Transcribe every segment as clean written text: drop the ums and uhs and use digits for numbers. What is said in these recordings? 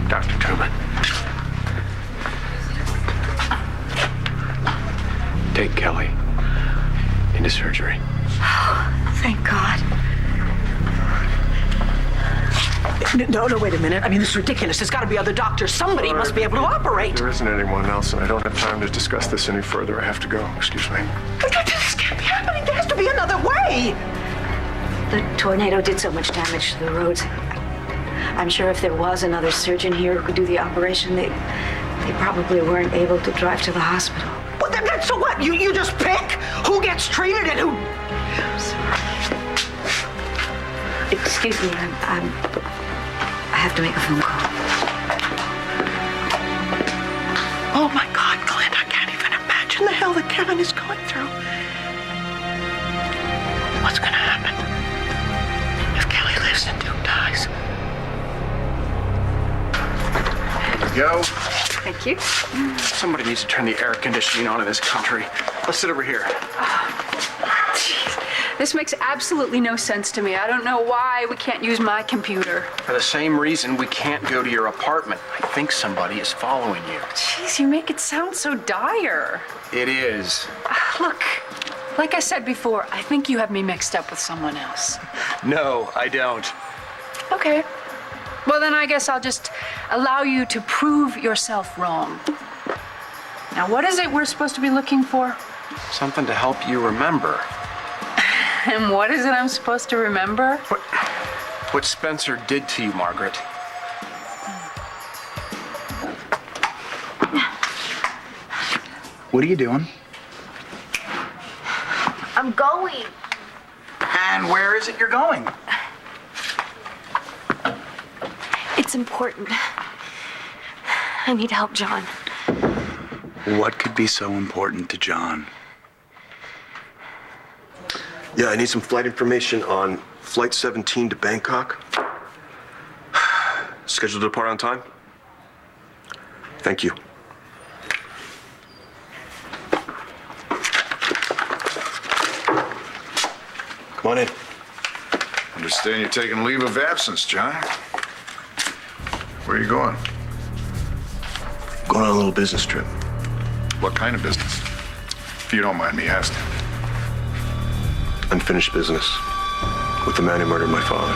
Dr. Truman. Take Kelly into surgery. Oh, thank God. No, wait a minute. I mean, this is ridiculous. There's got to be other doctors. Somebody must be able to operate. There isn't anyone else, and I don't have time to discuss this any further. I have to go. Excuse me. But this can't be happening. There has to be another way. The tornado did so much damage to the roads. I'm sure if there was another surgeon here who could do the operation, they probably weren't able to drive to the hospital. Well, then, so what? You just pick who gets treated and who... I'm sorry. Excuse me, I have to make a phone call. Oh, my God, Clint, I can't even imagine the hell that Kevin is going through. What's going to happen if Kelly lives and Duke dies? There we go. Thank you. Somebody needs to turn the air conditioning on in this country. Let's sit over here. This makes absolutely no sense to me. I don't know why we can't use my computer. For the same reason we can't go to your apartment. I think somebody is following you. Jeez, you make it sound so dire. It is. Look, like I said before, I think you have me mixed up with someone else. No, I don't. Okay. Well, then I guess I'll just allow you to prove yourself wrong. Now, what is it we're supposed to be looking for? Something to help you remember. And what is it I'm supposed to remember? What Spencer did to you, Margaret. What are you doing? I'm going. And where is it you're going? It's important. I need help, John. What could be so important to John? Yeah, I need some flight information on Flight 17 to Bangkok. Scheduled to depart on time? Thank you. Come on in. Understand you're taking leave of absence, John. Where are you going? Going on a little business trip. What kind of business? If you don't mind me asking. Unfinished business with the man who murdered my father.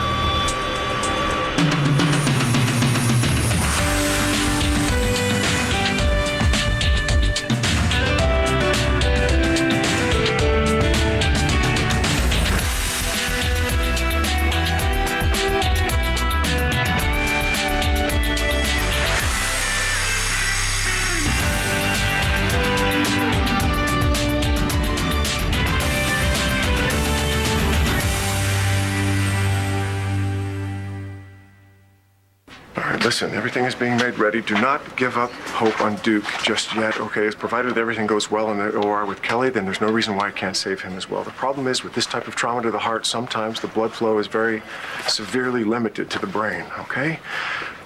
Listen, everything is being made ready. Do not give up hope on Duke just yet, okay? As provided everything goes well in the OR with Kelly, then there's no reason why I can't save him as well. The problem is with this type of trauma to the heart, sometimes the blood flow is very severely limited to the brain, okay?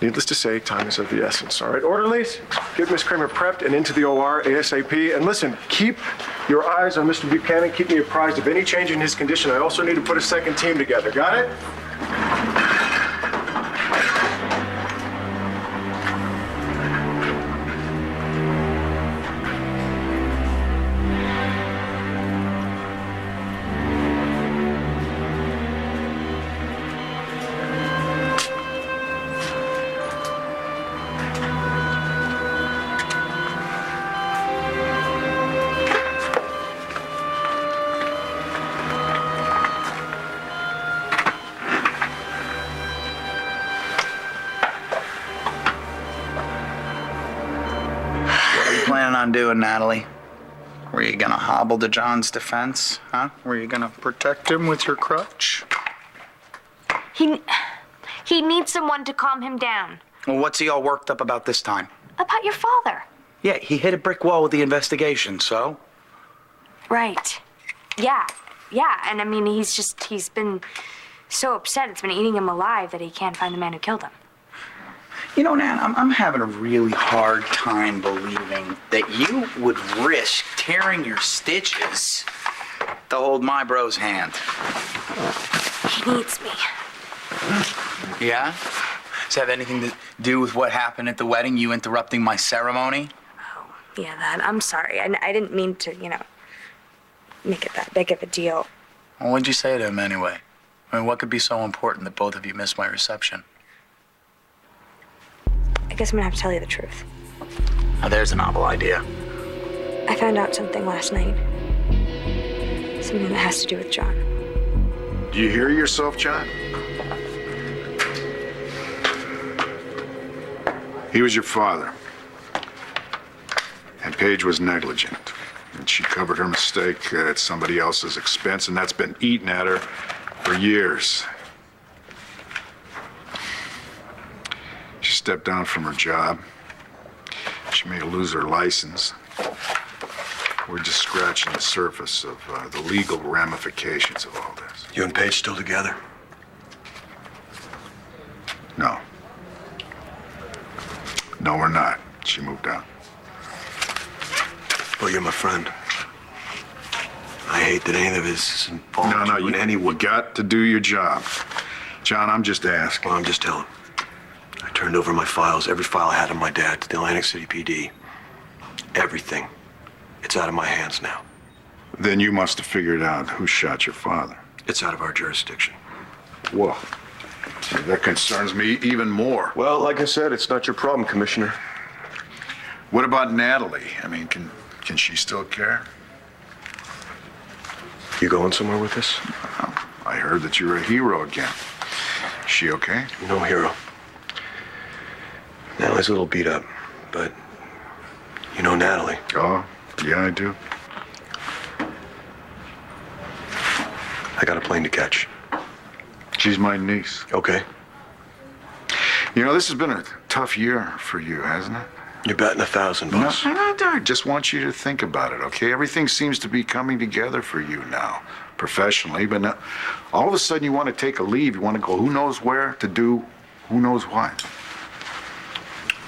Needless to say, time is of the essence, all right? Orderlies, get Miss Kramer prepped and into the OR ASAP. And listen, keep your eyes on Mr. Buchanan. Keep me apprised of any change in his condition. I also need to put a second team together. Got it? Planning on doing, Natalie? Were you gonna hobble to John's defense? Huh? Were you gonna protect him with your crutch? He needs someone to calm him down. Well, what's he all worked up about this time? About your father. Yeah, he hit a brick wall with the investigation, so? Right. Yeah. And I mean, he's been so upset. It's been eating him alive that he can't find the man who killed him. You know, Nan, I'm having a really hard time believing that you would risk tearing your stitches to hold my bro's hand. He needs me. Yeah? have anything to do with what happened at the wedding? You interrupting my ceremony? Yeah, that. I'm sorry. I didn't mean to, make it that big of a deal. Well, what'd you say to him anyway? I mean, what could be so important that both of you missed my reception? I guess I'm gonna have to tell you the truth. Now, there's a novel idea. I found out something last night. Something that has to do with John. Do you hear yourself, John? He was your father. And Paige was negligent. And she covered her mistake at somebody else's expense, and that's been eating at her for years. She stepped down from her job. She may lose her license. We're just scratching the surface of the legal ramifications of all this. You and Paige still together? No. No, we're not. She moved out. Well, you're my friend. I hate that any of this is involved No, in you anyone. got to do your job. John, I'm just asking. Well, I'm just telling. I turned over my files, every file I had on my dad, to the Atlantic City PD. Everything. It's out of my hands now. Then you must have figured out who shot your father. It's out of our jurisdiction. Whoa. See, that concerns me even more. Well, like I said, it's not your problem, Commissioner. What about Natalie? I mean, can she still care? You going somewhere with this? I heard that you're a hero again. Is she okay? No hero. Natalie's a little beat up, but you know Natalie. Oh, yeah, I do. I got a plane to catch. She's my niece. Okay. You know, this has been a tough year for you, hasn't it? You're batting 1,000, No, boss. I just want you to think about it, okay? Everything seems to be coming together for you now, professionally, but now, all of a sudden you want to take a leave. You want to go who knows where to do who knows what.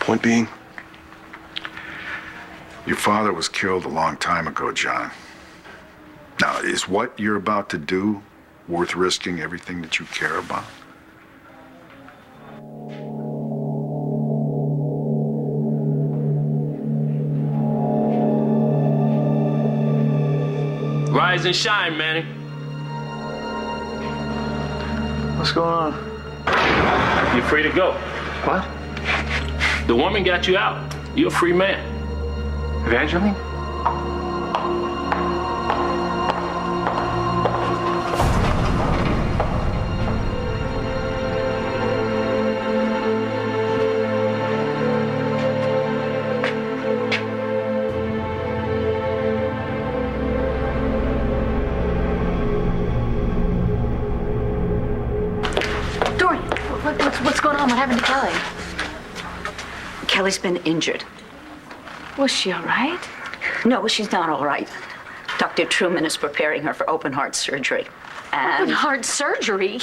Point being, Your father was killed a long time ago, John. Now, is what you're about to do worth risking everything that you care about? Rise and shine, Manny. What's going on? You're free to go. What? The woman got you out. You're a free man. Evangeline? Dorian, what's going on? What happened to Kelly? Kelly's been injured. Was she all right? No, she's not all right. Dr. Truman is preparing her for open heart surgery. Open And heart surgery?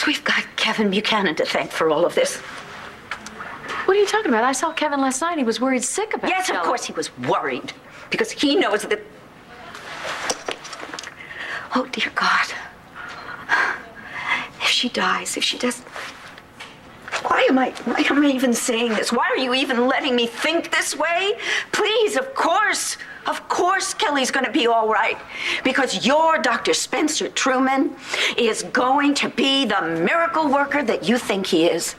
we've got Kevin Buchanan to thank for all of this. What are you talking about? I saw Kevin last night. He was worried sick about Yes, of Kelly. course he was worried because he knows that. Oh, dear God. If she dies, if she does. Why am I even saying this? Why are you even letting me think this way? Please, of course Kelly's gonna be all right. Because your Dr. Spencer Truman is going to be the miracle worker that you think he is.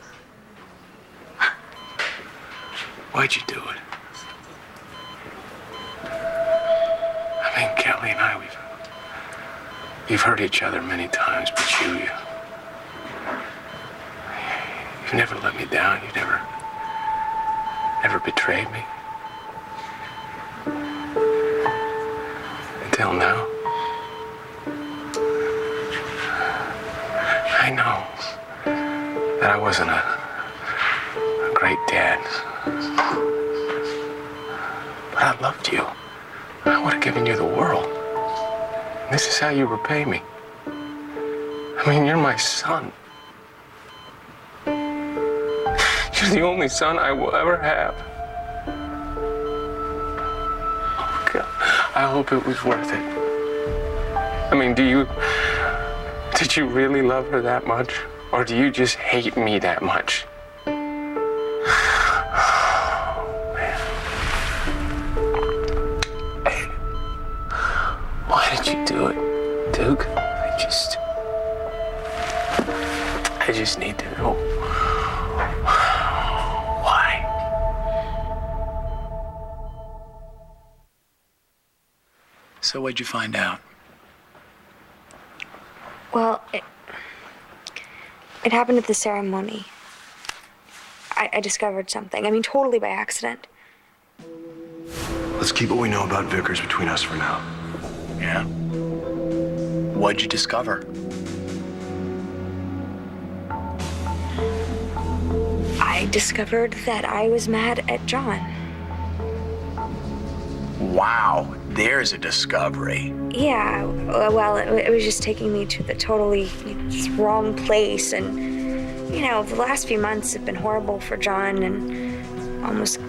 Why'd you do it? I mean, Kelly and I, we've hurt each other many times, but you've never let me down. You never betrayed me. Until now. I know that I wasn't a great dad. But I loved you. I would have given you the world. And this is how you repay me. I mean, you're my son. You're the only son I will ever have. Oh, God. I hope it was worth it. I mean, did you really love her that much? Or do you just hate me that much? Duke. I just need to know why. So what'd you find out? Well, it happened at the ceremony. I discovered something. I mean, totally by accident. Let's keep what we know about Vickers between us for now. Yeah. What'd you discover? I discovered that I was mad at John. Wow, there's a discovery. Yeah, well, it was just taking me to the totally wrong place. And, you know, the last few months have been horrible for John, and almost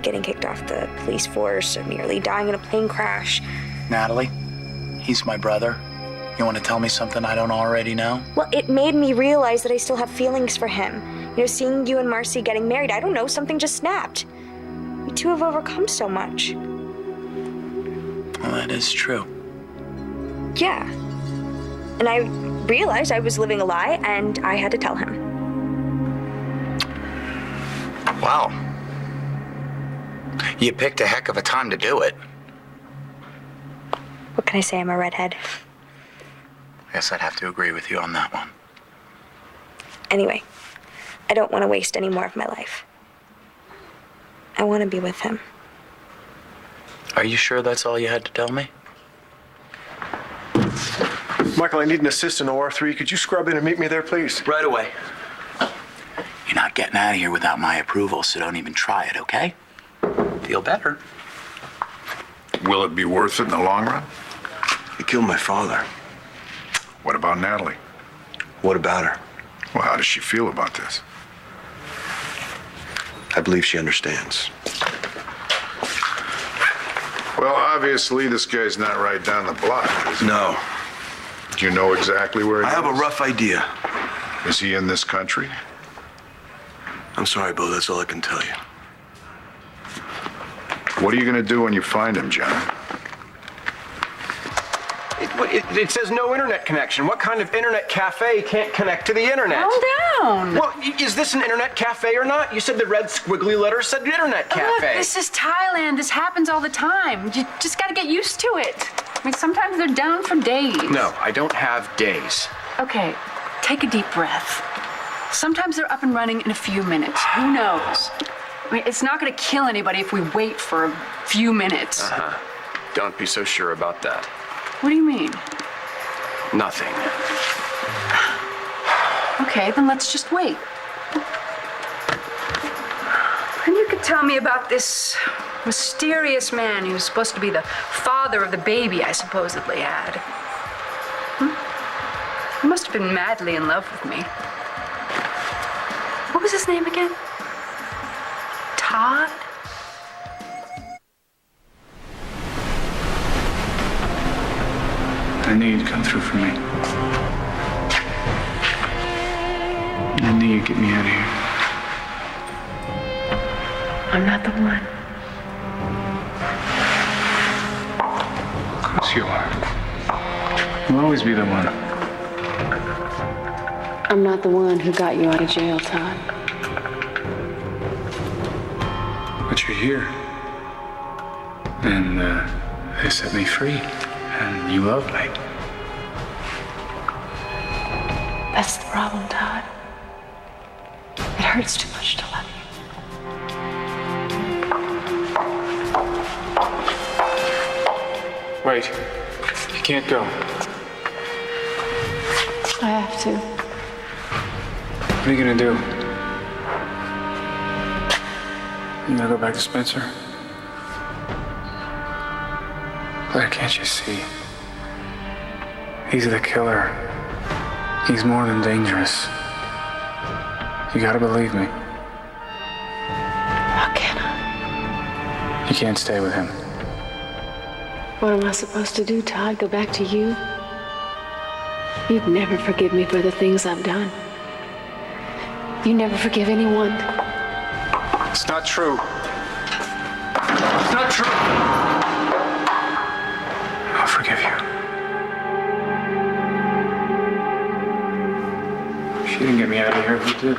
getting kicked off the police force, or nearly dying in a plane crash. Natalie, he's my brother. You want to tell me something I don't already know? Well, it made me realize that I still have feelings for him. You know, seeing you and Marcy getting married, I don't know, something just snapped. We two have overcome so much. Well, that is true. Yeah. And I realized I was living a lie, and I had to tell him. Wow. You picked a heck of a time to do it. What can I say? I'm a redhead. Guess I'd have to agree with you on that one. Anyway, I don't want to waste any more of my life. I want to be with him. Are you sure that's all you had to tell me? Michael, I need an assist in OR3. Could you scrub in and meet me there, please? Right away. You're not getting out of here without my approval, so don't even try it, okay? Feel better. Will it be worth it in the long run? He killed my father. What about Natalie? What about her? Well, how does she feel about this? I believe she understands. Well, obviously, this guy's not right down the block, is he? No. Do you know exactly where he I is? have a rough idea. Is he in this country? I'm sorry, Bo, that's all I can tell you. What are you going to do when you find him, John? It says no internet connection. What kind of internet cafe can't connect to the internet? Calm down. Well, is this an internet cafe or not? You said the red squiggly letter said internet cafe. Look, this is Thailand. This happens all the time. You just got to get used to it. I mean, sometimes they're down for days. No, I don't have days. Okay, take a deep breath. Sometimes they're up and running in a few minutes. Who knows? I mean, it's not going to kill anybody if we wait for a few minutes. Uh-huh. Don't be so sure about that. What do you mean? Nothing. Okay, then let's just wait. And you could tell me about this mysterious man who's supposed to be the father of the baby I supposedly had. He must have been madly in love with me. What was his name again? Todd? I knew you'd come through for me. I knew you'd get me out of here. I'm not the one. Of course you are. You'll always be the one. I'm not the one who got you out of jail, Todd. But you're here. And they set me free. And you love me. That's the problem, Todd. It hurts too much to love you. Wait. You can't go. I have to. What are you gonna do? You gonna go back to Spencer? Claire, can't you see? He's the killer. He's more than dangerous. You gotta believe me. How can I? You can't stay with him. What am I supposed to do, Todd? Go back to you? You'd never forgive me for the things I've done. You never forgive anyone. It's not true. It's not true. I'll forgive you. hear who did.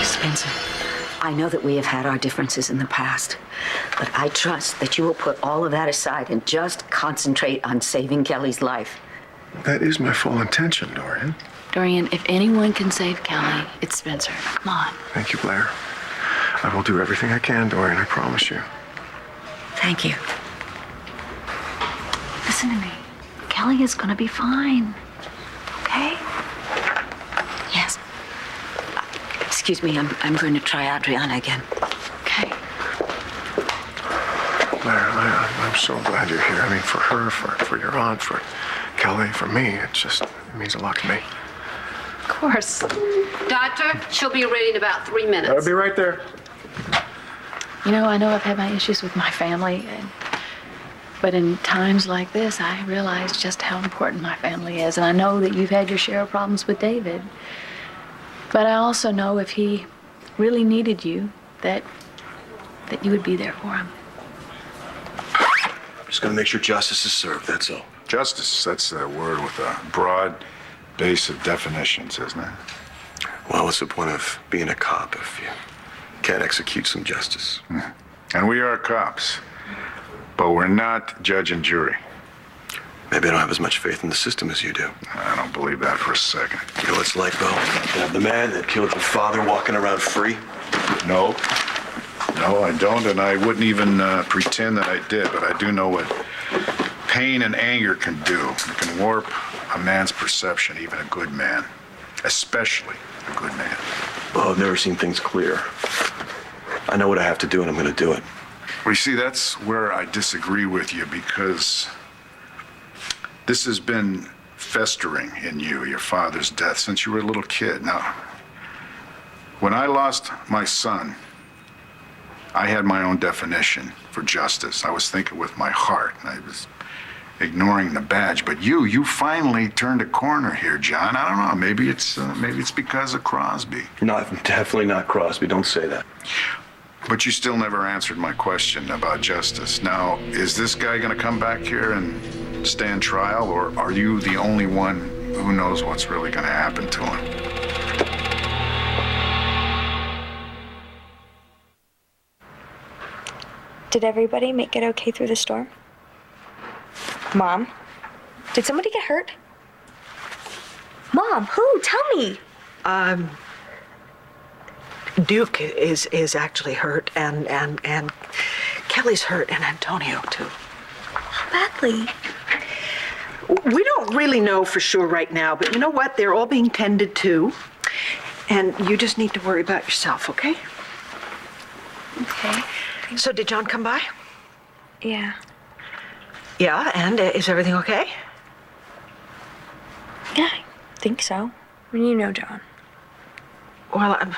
Spencer, I know that we have had our differences in the past, but I trust that you will put all of that aside and just concentrate on saving Kelly's life. That is my full intention, Dorian. Dorian, if anyone can save Kelly, it's Spencer. Come on. Thank you, Blair. I will do everything I can, Dorian, I promise you. Thank you. Listen to me. Kelly is gonna be fine. Okay? Yes. Excuse me, I'm going to try Adriana again. Okay. Blair, I'm so glad you're here. I mean, for her, for your aunt, for Kelly, for me, it means a lot to me. Of course. Doctor, she'll be ready in about 3 minutes. I'll be right there. You know, I know I've had my issues with my family, but in times like this, I realize just how important my family is. And I know that you've had your share of problems with David. But I also know if he really needed you, that you would be there for him. I'm just gonna make sure justice is served, that's all. Justice, that's a word with a broad base of definitions, isn't it? Well, what's the point of being a cop if you can't execute some justice? And we are cops, but we're not judge and jury. Maybe I don't have as much faith in the system as you do. I don't believe that for a second. You know what it's like, Bill? You have the man that killed your father walking around free. No, I don't, and I wouldn't even pretend that I did, but I do know what pain and anger can do. It can warp a man's perception, even a good man, especially a good man. Well, I've never seen things clear. I know what I have to do, and I'm going to do it. Well, you see, that's where I disagree with you, because this has been festering in you, your father's death, since you were a little kid. Now, when I lost my son, I had my own definition for justice. I was thinking with my heart. I was ignoring the badge. But you finally turned a corner here, John. I don't know. Maybe it's because of Crosby. No, definitely not Crosby. Don't say that. But you still never answered my question about justice. Now, is this guy going to come back here and stand trial, or are you the only one who knows what's really going to happen to him? Did everybody make it okay through the storm? Mom? Did somebody get hurt? Mom, who? Tell me. Duke is actually hurt, and Kelly's hurt, and Antonio too. How badly? We don't really know for sure right now, but you know what? They're all being tended to, and you just need to worry about yourself, okay? Okay. So did John come by? Yeah. Yeah, and is everything okay? Yeah, I think so. I mean, you know John. Well, I'm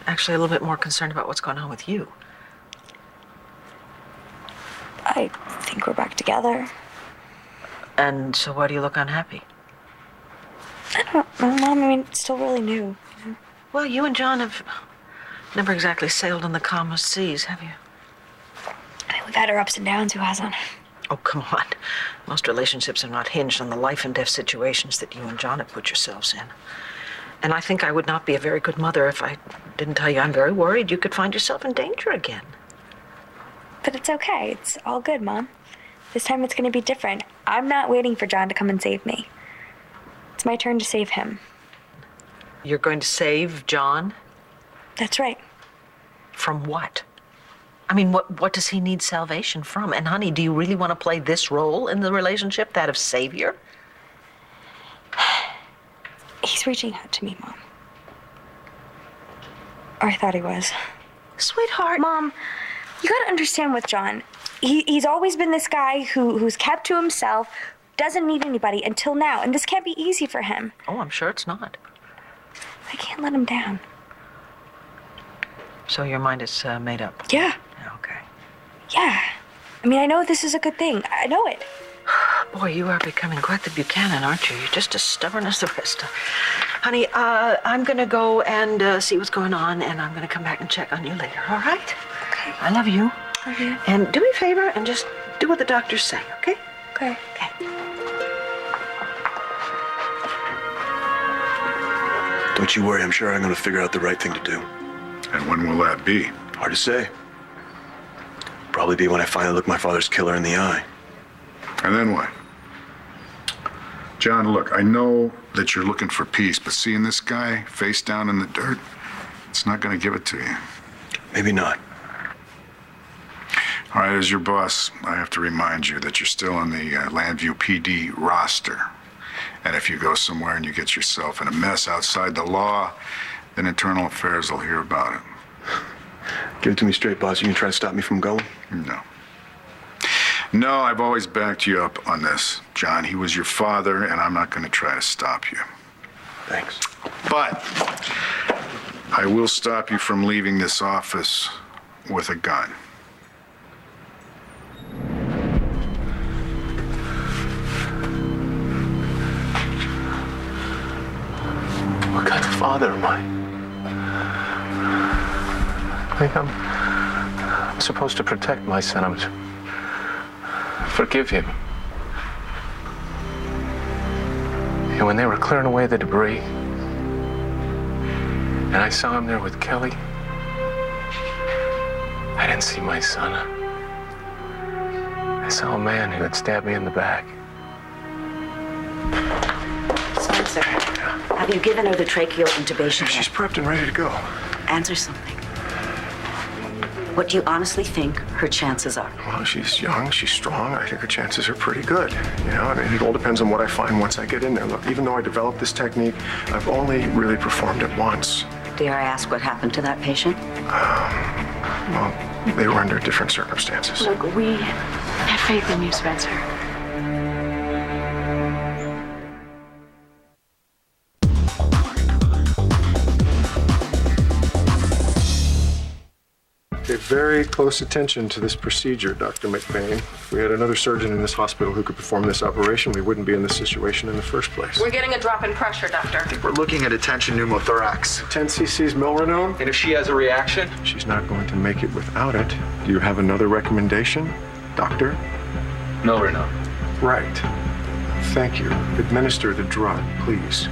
actually a little bit more concerned about what's going on with you. I think we're back together. And so why do you look unhappy? I don't know, Mom. I mean, it's still really new. Well, you and John have never exactly sailed on the calmest seas, have you? I mean, we've had our ups and downs. Who hasn't? Oh, come on. Most relationships are not hinged on the life and death situations that you and John have put yourselves in. And I think I would not be a very good mother if I didn't tell you I'm very worried you could find yourself in danger again. But it's okay. It's all good, Mom. This time it's going to be different. I'm not waiting for John to come and save me. It's my turn to save him. You're going to save John? That's right. From what? I mean, what does he need salvation from? And honey, do you really want to play this role in the relationship, that of savior? He's reaching out to me, Mom. Or I thought he was. Sweetheart. Mom, you gotta understand with John. He's always been this guy who's kept to himself, doesn't need anybody until now, and this can't be easy for him. Oh, I'm sure it's not. I can't let him down. So your mind is made up? Yeah. Okay. Yeah. I mean, I know this is a good thing. I know it. Boy, you are becoming quite the Buchanan, aren't you? You're just as stubborn as the rest. Honey, I'm gonna go and see what's going on, and I'm gonna come back and check on you later, all right? Okay. I love you. Love you. And do me a favor and just do what the doctors say, okay? Okay. Okay. Don't you worry, I'm sure I'm going to figure out the right thing to do. And when will that be? Hard to say. Probably be when I finally look my father's killer in the eye. And then what? John, look, I know that you're looking for peace, but seeing this guy face down in the dirt, it's not going to give it to you. Maybe not. All right, as your boss, I have to remind you that you're still on the Landview PD roster. And if you go somewhere and you get yourself in a mess outside the law, then Internal Affairs will hear about it. Give it to me straight, boss. You can try to stop me from going? No. No, I've always backed you up on this, John. He was your father, and I'm not going to try to stop you. Thanks. But I will stop you from leaving this office with a gun. What kind of father am I? I think I'm supposed to protect my son. I'm to forgive him. And when they were clearing away the debris, and I saw him there with Kelly, I didn't see my son. I saw a man who had stabbed me in the back. Spencer, have you given her the tracheal intubation yet? She's prepped and ready to go. Answer something. What do you honestly think her chances are? Well, she's young, she's strong. I think her chances are pretty good. You know, I mean, it all depends on what I find once I get in there. Look, even though I developed this technique, I've only really performed it once. Dare I ask what happened to that patient? Well, they were under different circumstances. Look, we have faith in you, Spencer. Pay very close attention to this procedure, Dr. McBain. If we had another surgeon in this hospital who could perform this operation, we wouldn't be in this situation in the first place. We're getting a drop in pressure, doctor. We're looking at a tension pneumothorax. 10 cc's milrinone? And if she has a reaction? She's not going to make it without it. Do you have another recommendation, doctor? Milrinone. Right. Thank you. Administer the drug, please.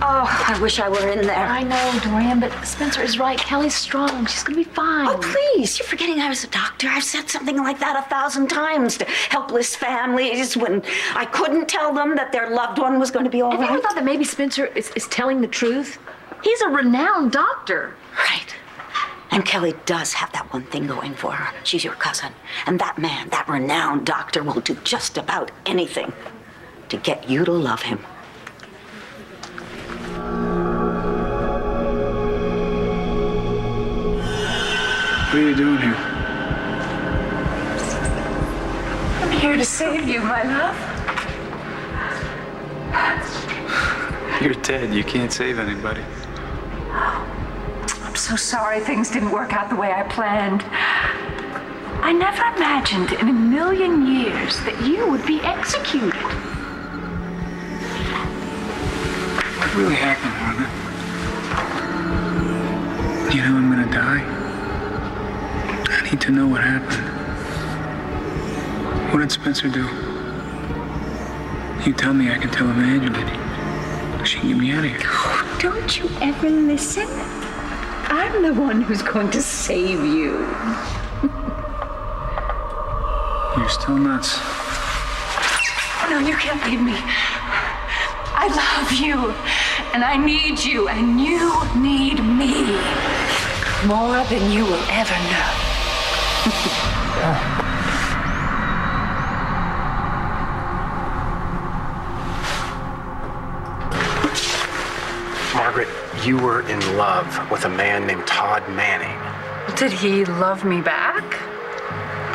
Oh, I wish I were in there. I know, Dorian, but Spencer is right. Kelly's strong. She's gonna be fine. Oh, please. You're forgetting I was a doctor. I've said something like that 1,000 times to helpless families when I couldn't tell them that their loved one was going to be all Have you right. ever thought that maybe Spencer is telling the truth? He's a renowned doctor. Right. And Kelly does have that one thing going for her. She's your cousin. And that man, that renowned doctor, will do just about anything to get you to love him. What are you doing here? I'm here to save you, my love. You're dead. You can't save anybody. I'm so sorry things didn't work out the way I planned. I never imagined in a million years that you would be executed. What really happened, Margaret? You know I'm gonna die. I need to know what happened. What did Spencer do? You tell me, I can tell Evangeline. She can get me out of here. Oh, don't you ever listen? I'm the one who's going to save you. You're still nuts. No, you can't leave me. I love you, and I need you, and you need me. More than you will ever know. Margaret, you were in love with a man named Todd Manning. Did he love me back?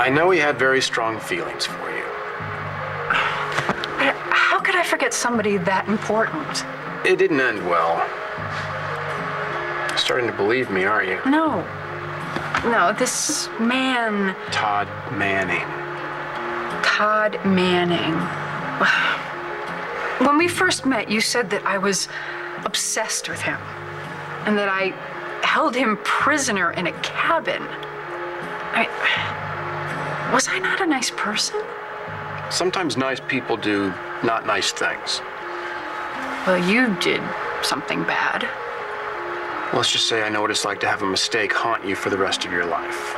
I know he had very strong feelings for you. How could I forget somebody that important? It didn't end well. starting to believe me, aren't you? No. No, this man... Todd Manning. Todd Manning. When we first met, you said that I was obsessed with him and that I held him prisoner in a cabin. Was I not a nice person? Sometimes nice people do not nice things. Well, you did something bad. Let's just say I know what it's like to have a mistake haunt you for the rest of your life.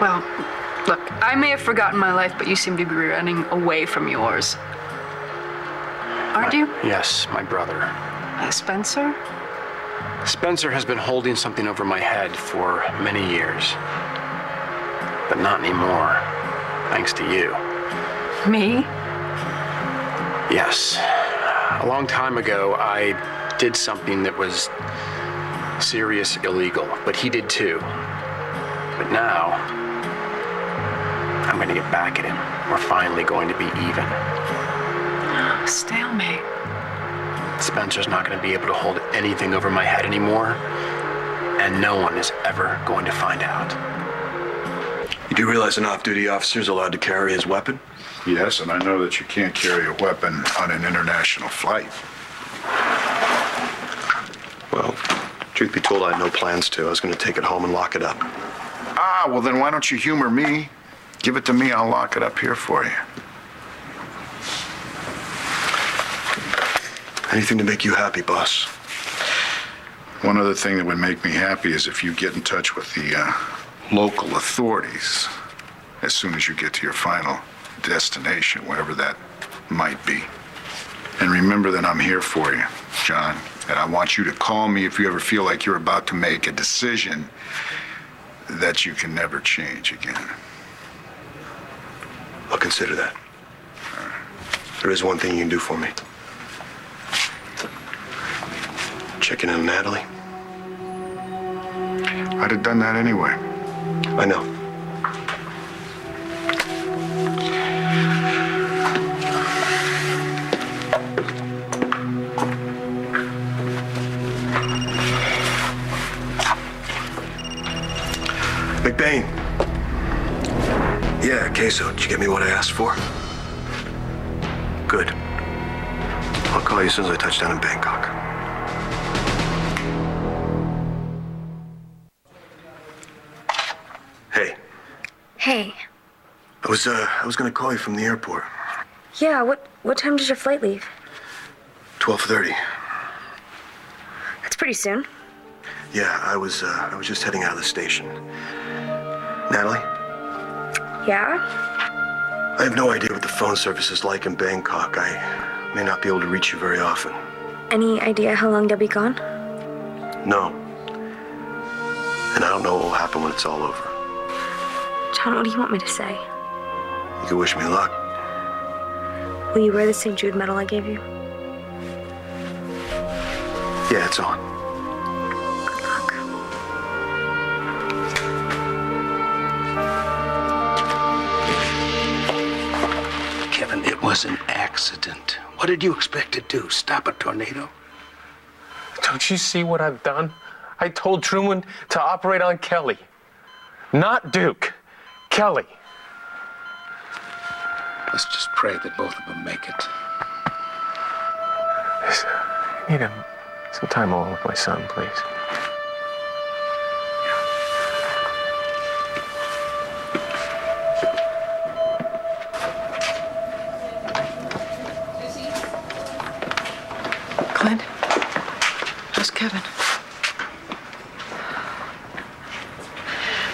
Well, look, I may have forgotten my life, but you seem to be running away from yours. Aren't you? Yes, my brother. Spencer? Spencer has been holding something over my head for many years. But not anymore, thanks to you. Me? Yes. A long time ago, I did something that was serious illegal, but he did too. But now, I'm going to get back at him. We're finally going to be even. Stalemate. Spencer's not going to be able to hold anything over my head anymore, and no one is ever going to find out. You do realize an off-duty officer is allowed to carry his weapon? Yes, and I know that you can't carry a weapon on an international flight. Well, truth be told, I had no plans to. I was going to take it home and lock it up. Ah, well then why don't you humor me? Give it to me, I'll lock it up here for you. Anything to make you happy, boss. One other thing that would make me happy is if you get in touch with the local authorities as soon as you get to your final destination, whatever that might be. And remember that I'm here for you, John. And I want you to call me if you ever feel like you're about to make a decision that you can never change again. I'll consider that. There is one thing you can do for me. Checking in on Natalie. I'd have done that anyway. I know. McBain. Yeah, Queso, did you get me what I asked for? Good. I'll call you as soon as I touch down in Bangkok. Hey. Hey. I was gonna call you from the airport. Yeah, what time does your flight leave? 12:30. That's pretty soon. Yeah, I was just heading out of the station. Natalie? Yeah? I have no idea what the phone service is like in Bangkok. I may not be able to reach you very often. Any idea how long they'll be gone? No. And I don't know what will happen when it's all over. John, what do you want me to say? You can wish me luck. Will you wear the St. Jude medal I gave you? Yeah, it's on. Good luck. Kevin, it was an accident. What did you expect to do? Stop a tornado? Don't you see what I've done? I told Truman to operate on Kelly. Not Duke. Kelly. Let's just pray that both of them make it. I need some time alone with my son, please. Clint, how's Kevin?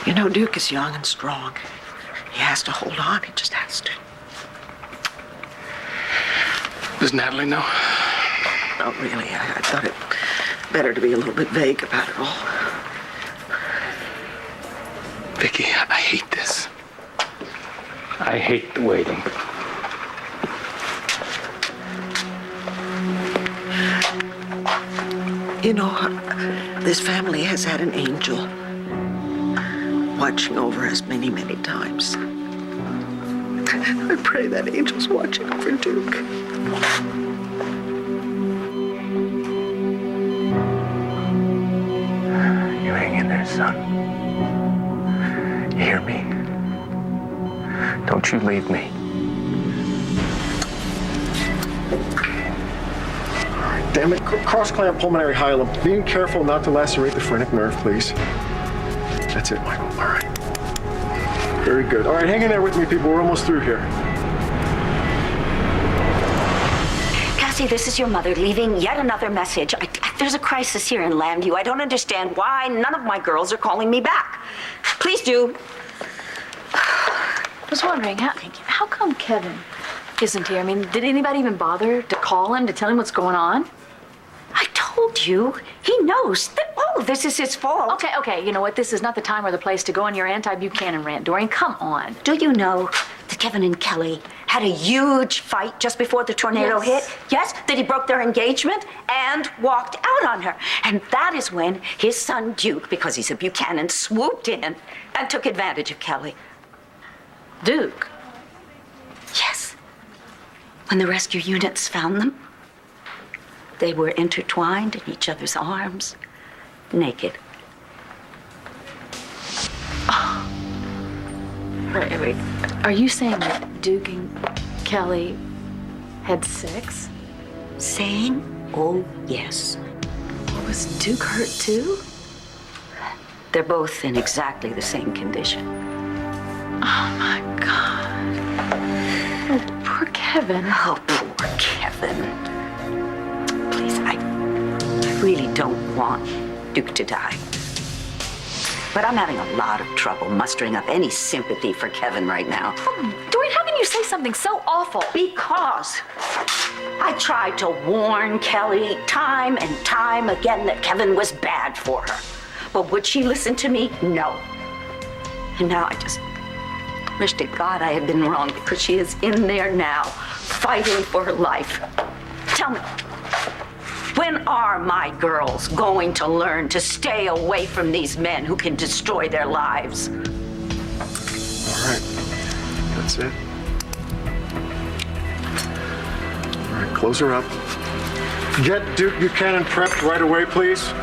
You know, Duke is young and strong. He has to hold on. He just has to. Does Natalie know? Not really. I thought it better to be a little bit vague about it all. Vicky, I hate this. I hate the waiting. You know, this family has had an angel watching over us many, many times. I pray that angel's watching over Duke. son. You hear me? Don't you leave me. Damn it, cross-clamp pulmonary hilum. Being careful not to lacerate the phrenic nerve, please. That's it, Michael. All right. Very good. All right, hang in there with me, people. We're almost through here. Cassie, this is your mother leaving yet another message. There's a crisis here in Landview. I don't understand why none of my girls are calling me back. Please do. I was wondering, how come Kevin isn't here? I mean, did anybody even bother to call him to tell him what's going on? I told you. He knows that all of this is his fault. Okay, you know what? This is not the time or the place to go on your anti-Buchanan rant, Doreen. Come on. Do you know that Kevin and Kelly had a huge fight just before the tornado hit? Yes, that he broke their engagement and walked out on her. And that is when his son Duke, because he's a Buchanan, swooped in and took advantage of Kelly. Duke? Yes. When the rescue units found them, they were intertwined in each other's arms, naked. Oh. Wait. Are you saying that Duke and Kelly had sex? Saying? Oh, yes. Was Duke hurt too? They're both in exactly the same condition. Oh my God. Oh, poor Kevin. Oh, poor Kevin. Please, I really don't want Duke to die. But I'm having a lot of trouble mustering up any sympathy for Kevin right now. Doreen, how can you say something so awful? Because I tried to warn Kelly time and time again that Kevin was bad for her. But would she listen to me? No. And now I just wish to God I had been wrong, because she is in there now, fighting for her life. Tell me, when are my girls going to learn to stay away from these men who can destroy their lives? All right. That's it. All right, close her up. Get Duke Buchanan prepped right away, please.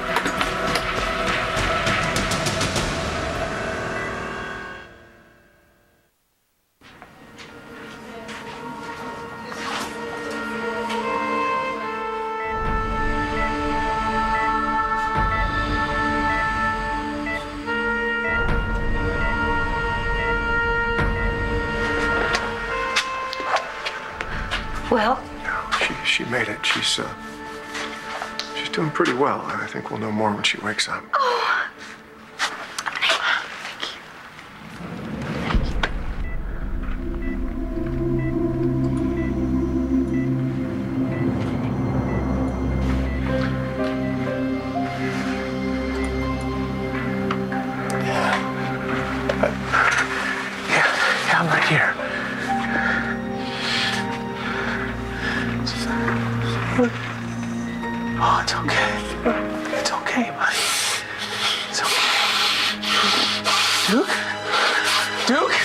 Well? She made it. She's doing pretty well. I think we'll know more when she wakes up. Oh. Yeah, I'm right here. Oh, it's okay. It's okay, buddy. It's okay. Duke? Duke?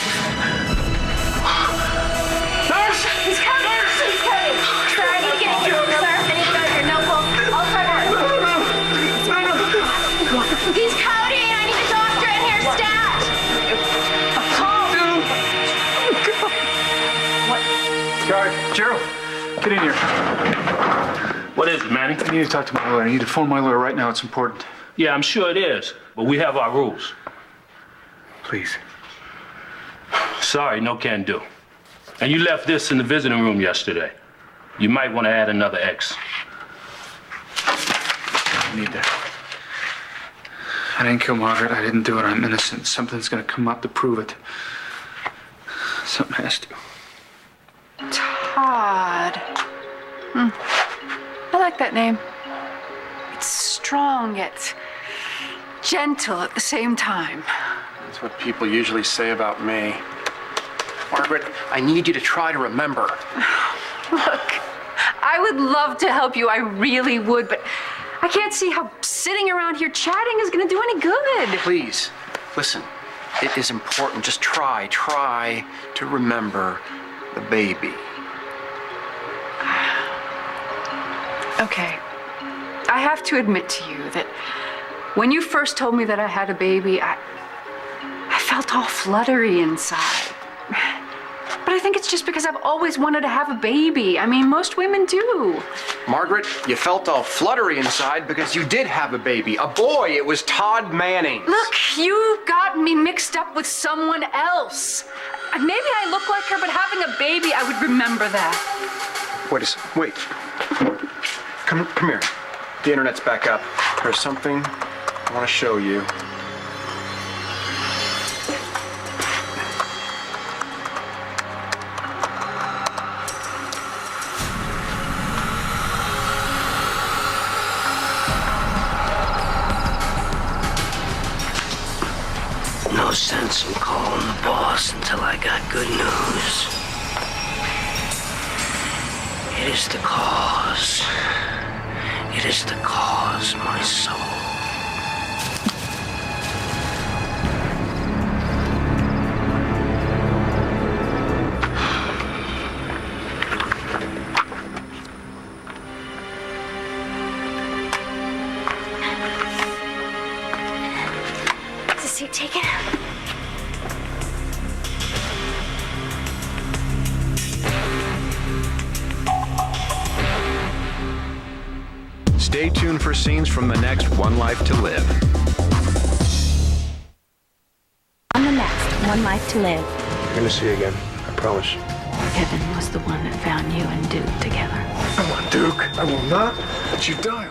Nurse! He's coming! He's coming! Sir, I need to get you, sir. I need to go to your no pulse. I'll try to... He's coding! I need a doctor in here stat! Gerald, get in here. What is it, Manny? I need to talk to my lawyer. I need to phone my lawyer right now. It's important. Yeah, I'm sure it is, but we have our rules. Please. Sorry, no can do. And you left this in the visiting room yesterday. You might want to add another X. I need that. I didn't kill Margaret. I didn't do it. I'm innocent. Something's gonna come up to prove it. Something has to. Todd. I like that name. It's strong yet gentle at the same time. That's what people usually say about me. Margaret, I need you to try to remember. Look, I would love to help you. I really would, but I can't see how sitting around here chatting is going to do any good. Please, listen. It is important. Just try to remember the baby. Okay. I have to admit to you that When you first told me that I had a baby, I felt all fluttery inside. But I think it's just because I've always wanted to have a baby. I mean, most women do. Margaret, you felt all fluttery inside because you did have a baby. A boy. It was Todd Manning. Look, you got me mixed up with someone else. Maybe I look like her, but having a baby, I would remember that. Wait. Come here. The internet's back up. There's something I want to show you. No sense in calling the boss until I got good news. It is the cause. It is the cause, my soul. Is the seat taken? Stay tuned for scenes from the next One Life to Live. On the next One Life to Live. I'm gonna see you again. I promise. Kevin was the one that found you and Duke together. Come on, Duke. I will not let you die.